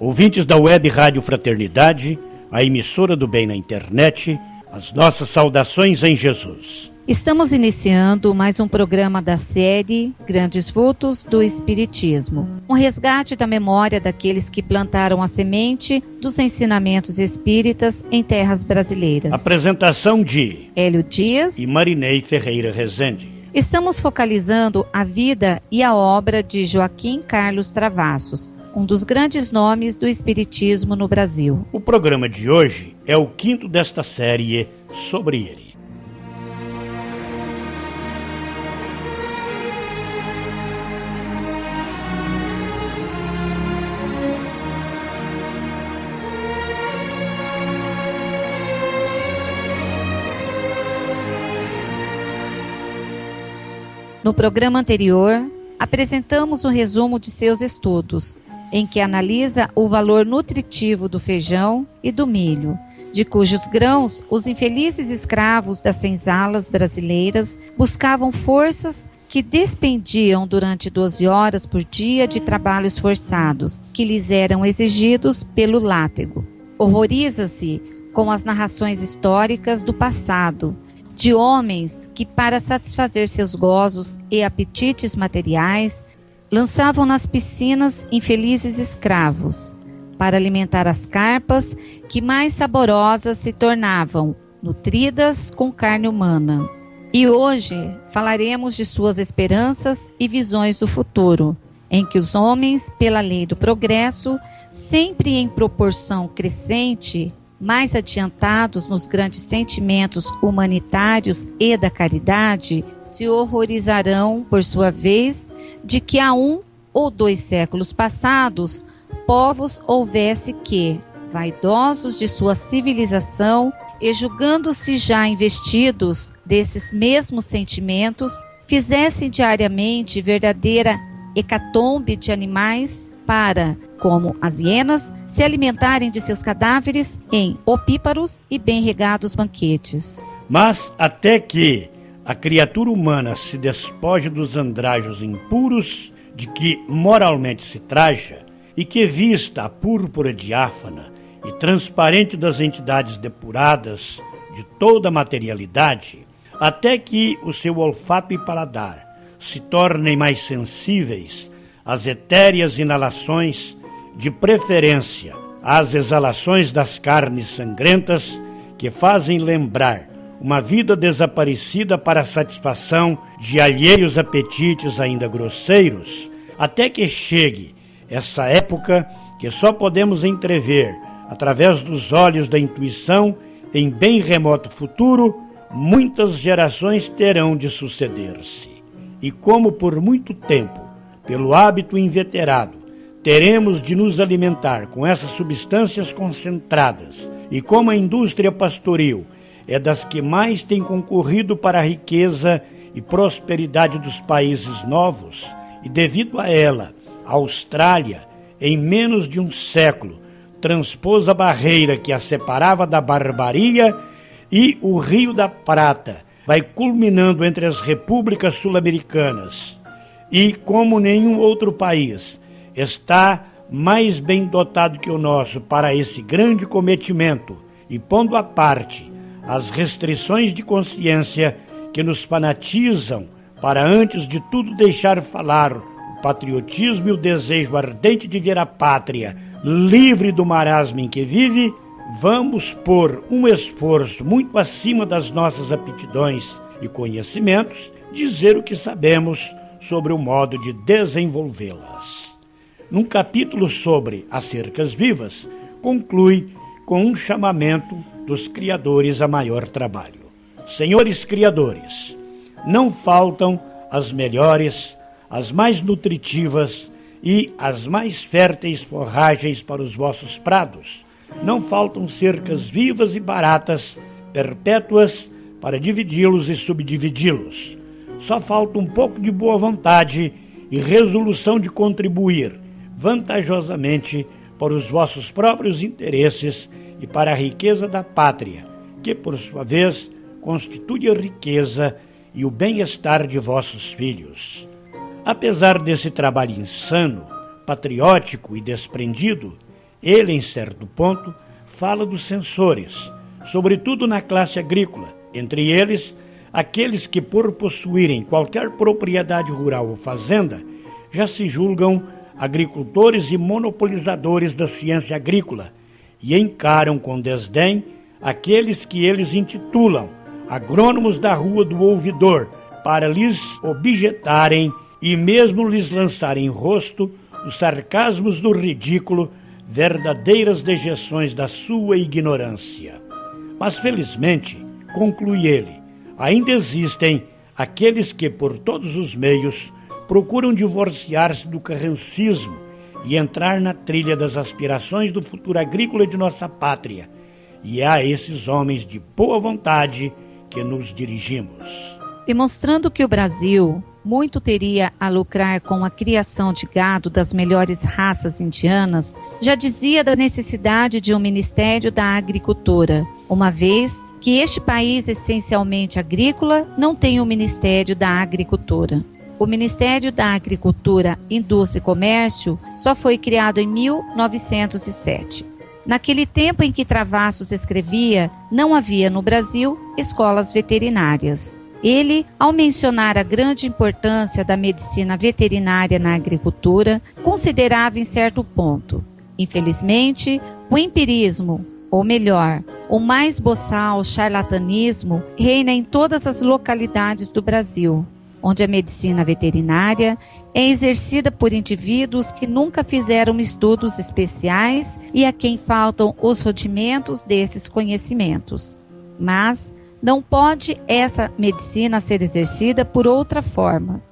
Ouvintes da Web Rádio Fraternidade, a emissora do bem na internet, as nossas saudações em Jesus. Estamos iniciando mais um programa da série Grandes Vultos do Espiritismo. Um resgate da memória daqueles que plantaram a semente dos ensinamentos espíritas em terras brasileiras. Apresentação de Hélio Dias e Marinei Ferreira Rezende. Estamos focalizando a vida e a obra de Joaquim Carlos Travassos, um dos grandes nomes do espiritismo no Brasil. O programa de hoje é o quinto desta série sobre ele. No programa anterior, apresentamos um resumo de seus estudos, em que analisa o valor nutritivo do feijão e do milho, de cujos grãos os infelizes escravos das senzalas brasileiras buscavam forças que despendiam durante 12 horas por dia de trabalhos forçados, que lhes eram exigidos pelo látego. Horroriza-se com as narrações históricas do passado, de homens que, para satisfazer seus gozos e apetites materiais, lançavam nas piscinas infelizes escravos, para alimentar as carpas que mais saborosas se tornavam, nutridas com carne humana. E hoje falaremos de suas esperanças e visões do futuro, em que os homens, pela lei do progresso, sempre em proporção crescente, mais adiantados nos grandes sentimentos humanitários e da caridade, se horrorizarão, por sua vez, de que há 1 ou 2 séculos passados, povos houvesse que, vaidosos de sua civilização e julgando-se já investidos desses mesmos sentimentos, fizessem diariamente verdadeira hecatombe de animais para, como as hienas, se alimentarem de seus cadáveres em opíparos e bem regados banquetes. Mas até que a criatura humana se despoje dos andrajos impuros de que moralmente se traja e que vista a púrpura diáfana e transparente das entidades depuradas de toda a materialidade, até que o seu olfato e paladar se tornem mais sensíveis às etéreas inalações, de preferência às exalações das carnes sangrentas que fazem lembrar uma vida desaparecida para a satisfação de alheios apetites ainda grosseiros, até que chegue essa época que só podemos entrever através dos olhos da intuição, em bem remoto futuro, muitas gerações terão de suceder-se. E como por muito tempo, pelo hábito inveterado, teremos de nos alimentar com essas substâncias concentradas, e como a indústria pastoril é das que mais tem concorrido para a riqueza e prosperidade dos países novos, e devido a ela, a Austrália, em menos de um século, transpôs a barreira que a separava da barbaria, e o Rio da Prata vai culminando entre as repúblicas sul-americanas, e como nenhum outro país está mais bem dotado que o nosso para esse grande cometimento, e pondo à parte as restrições de consciência que nos fanatizam para antes de tudo deixar falar o patriotismo e o desejo ardente de ver a pátria livre do marasmo em que vive, vamos pôr um esforço muito acima das nossas aptidões e conhecimentos, dizer o que sabemos sobre o modo de desenvolvê-las. Num capítulo sobre as cercas vivas, conclui com um chamamento dos criadores a maior trabalho. Senhores criadores, não faltam as melhores, as mais nutritivas e as mais férteis forragens para os vossos prados. Não faltam cercas vivas e baratas, perpétuas, para dividi-los e subdividi-los. Só falta um pouco de boa vontade e resolução de contribuir vantajosamente para os vossos próprios interesses e para a riqueza da pátria, que, por sua vez, constitui a riqueza e o bem-estar de vossos filhos. Apesar desse trabalho insano, patriótico e desprendido, Ele, em certo ponto, fala dos censores, sobretudo na classe agrícola, entre eles, aqueles que, por possuírem qualquer propriedade rural ou fazenda, já se julgam agricultores e monopolizadores da ciência agrícola e encaram com desdém aqueles que eles intitulam agrônomos da rua do ouvidor, para lhes objetarem e mesmo lhes lançarem em rosto os sarcasmos do ridículo, verdadeiras dejeções da sua ignorância. Mas, felizmente, conclui ele, ainda existem aqueles que, por todos os meios, procuram divorciar-se do carrancismo e entrar na trilha das aspirações do futuro agrícola de nossa pátria. E é a esses homens de boa vontade que nos dirigimos. Demonstrando que o Brasil muito teria a lucrar com a criação de gado das melhores raças indianas, já dizia da necessidade de um Ministério da Agricultura, uma vez que este país essencialmente agrícola não tem um Ministério da Agricultura. O Ministério da Agricultura, Indústria e Comércio só foi criado em 1907. Naquele tempo em que Travassos escrevia, não havia no Brasil escolas veterinárias. Ele, ao mencionar a grande importância da medicina veterinária na agricultura, considerava em certo ponto. Infelizmente, o empirismo, ou melhor, o mais boçal charlatanismo, reina em todas as localidades do Brasil, onde a medicina veterinária é exercida por indivíduos que nunca fizeram estudos especiais e a quem faltam os rudimentos desses conhecimentos. Mas não pode essa medicina ser exercida por outra forma,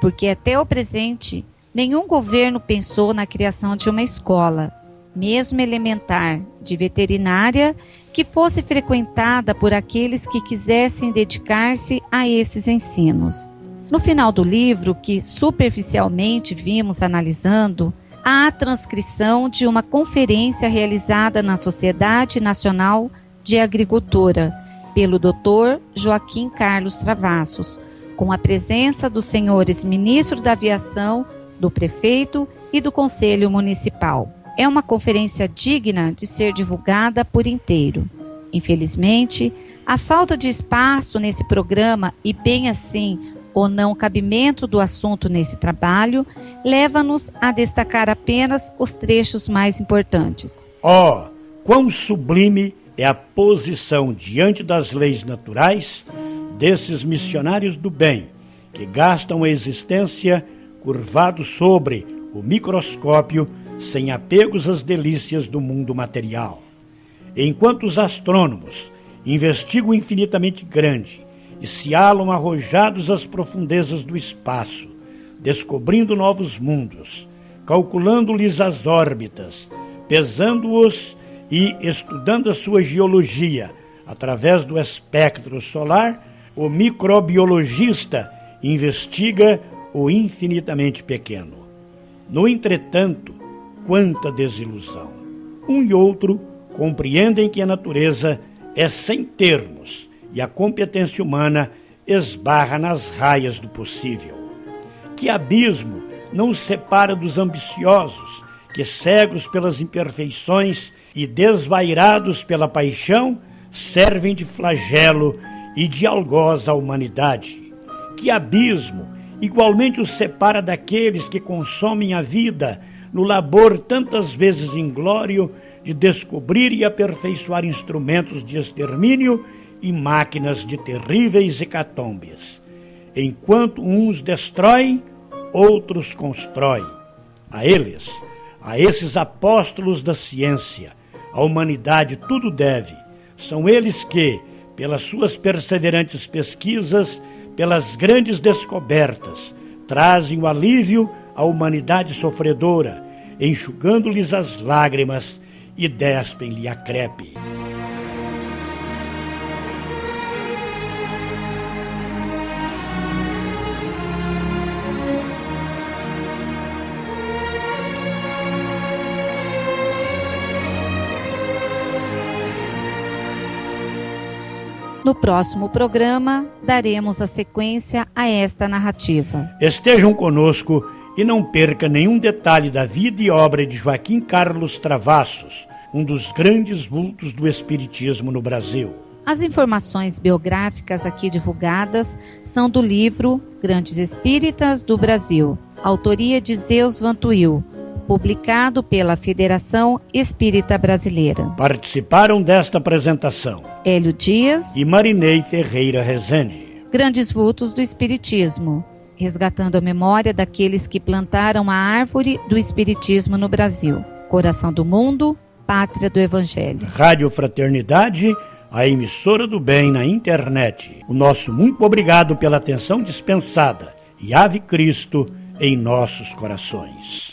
porque até o presente nenhum governo pensou na criação de uma escola, mesmo elementar, de veterinária, que fosse frequentada por aqueles que quisessem dedicar-se a esses ensinos. No final do livro, que superficialmente vimos analisando, há a transcrição de uma conferência realizada na Sociedade Nacional de Agricultura, pelo Dr. Joaquim Carlos Travassos, com a presença dos senhores ministro da Aviação, do prefeito e do Conselho Municipal. É uma conferência digna de ser divulgada por inteiro. Infelizmente, a falta de espaço nesse programa e bem assim o não cabimento do assunto nesse trabalho leva-nos a destacar apenas os trechos mais importantes. Quão sublime é a posição diante das leis naturais desses missionários do bem, que gastam a existência curvados sobre o microscópio, sem apegos às delícias do mundo material. Enquanto os astrônomos investigam o infinitamente grande e se alam arrojados às profundezas do espaço, descobrindo novos mundos, calculando-lhes as órbitas, pesando-os e estudando a sua geologia através do espectro solar, o microbiologista investiga o infinitamente pequeno. No entretanto, quanta desilusão! Um e outro compreendem que a natureza é sem termos e a competência humana esbarra nas raias do possível. Que abismo não os separa dos ambiciosos, que, cegos pelas imperfeições e desvairados pela paixão, servem de flagelo e de algoz à humanidade. Que abismo igualmente os separa daqueles que consomem a vida no labor tantas vezes inglório de descobrir e aperfeiçoar instrumentos de extermínio e máquinas de terríveis hecatombes. Enquanto uns destroem, outros constroem. A eles, a esses apóstolos da ciência, a humanidade tudo deve. São eles que, pelas suas perseverantes pesquisas, pelas grandes descobertas, trazem o alívio à humanidade sofredora, enxugando-lhes as lágrimas e despem-lhe a crepe. No próximo programa, daremos a sequência a esta narrativa. Estejam conosco E não perca nenhum detalhe da vida e obra de Joaquim Carlos Travassos, um dos grandes vultos do espiritismo no Brasil. As informações biográficas aqui divulgadas são do livro Grandes Espíritas do Brasil, autoria de Zeus Vantuil, publicado pela Federação Espírita Brasileira. Participaram desta apresentação Hélio Dias e Marinei Ferreira Rezende. Grandes vultos do Espiritismo, resgatando a memória daqueles que plantaram a árvore do Espiritismo no Brasil. Coração do Mundo, Pátria do Evangelho. Rádio Fraternidade, a emissora do bem na internet. O nosso muito obrigado pela atenção dispensada e Ave Cristo em nossos corações.